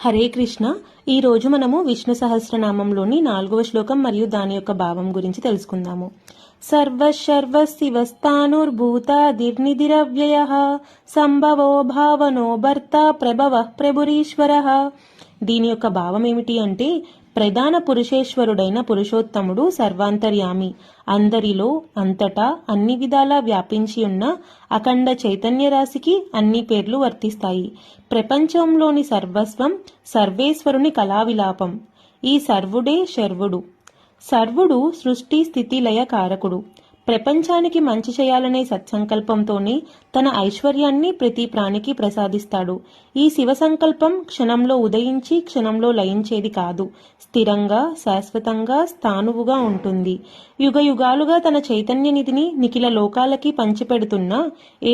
హరే కృష్ణ. ఈరోజు మనము విష్ణు సహస్రనామంలోని 4వ శ్లోకం మరియు దాని యొక్క భావం గురించి తెలుసుకుందాము. సర్వశర్వశివస్థానుర్భూతాదిర్నిధిరవ్యయః సంభవో భావనో భర్త ప్రభవ ప్రభురీశ్వరః. దీని యొక్క భావం ఏమిటి అంటే, ప్రధాన పురుషేశ్వరుడైన పురుషోత్తముడు సర్వాంతర్యామి, అందరిలో అంతటా అన్ని విధాలా వ్యాపించి ఉన్న అఖండ చైతన్య రాశికి అన్ని పేర్లు వర్తిస్తాయి. ప్రపంచంలోని సర్వస్వం సర్వేశ్వరుని కళావిలాపం. ఈ సర్వుడే శర్వుడు. సర్వుడు సృష్టి స్థితి లయ కారకుడు. ప్రపంచానికి మంచి చేయాలనే సత్సంకల్పంతోనే తన ఐశ్వర్యాన్ని ప్రతి ప్రాణికి ప్రసాదిస్తాడు. ఈ శివ సంకల్పం క్షణంలో ఉదయించి క్షణంలో లయించేది కాదు. స్థిరంగా శాశ్వతంగా స్థానువుగా ఉంటుంది. యుగ యుగాలుగా తన చైతన్య నిధిని నిఖిల లోకాలకి పంచిపెడుతున్నా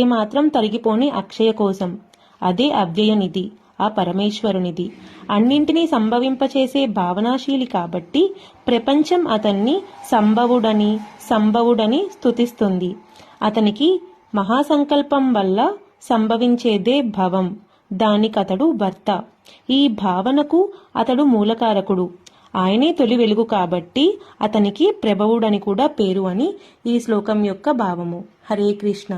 ఏమాత్రం తరిగిపోని అక్షయ కోసం. అదే అవ్యయ నిధి, ఆ పరమేశ్వరునిది. అన్నింటినీ సంభవింపచేసే భావనాశీలి కాబట్టి ప్రపంచం అతన్ని సంభవుడని స్తుతిస్తుంది. అతనికి మహాసంకల్పం వల్ల సంభవించేదే భవం. దానికతడు భర్త. ఈ భావనకు అతడు మూలకారకుడు. ఆయనే తొలి వెలుగు కాబట్టి అతనికి ప్రభవుడని కూడా పేరు అని ఈ శ్లోకం యొక్క భావము. హరే కృష్ణ.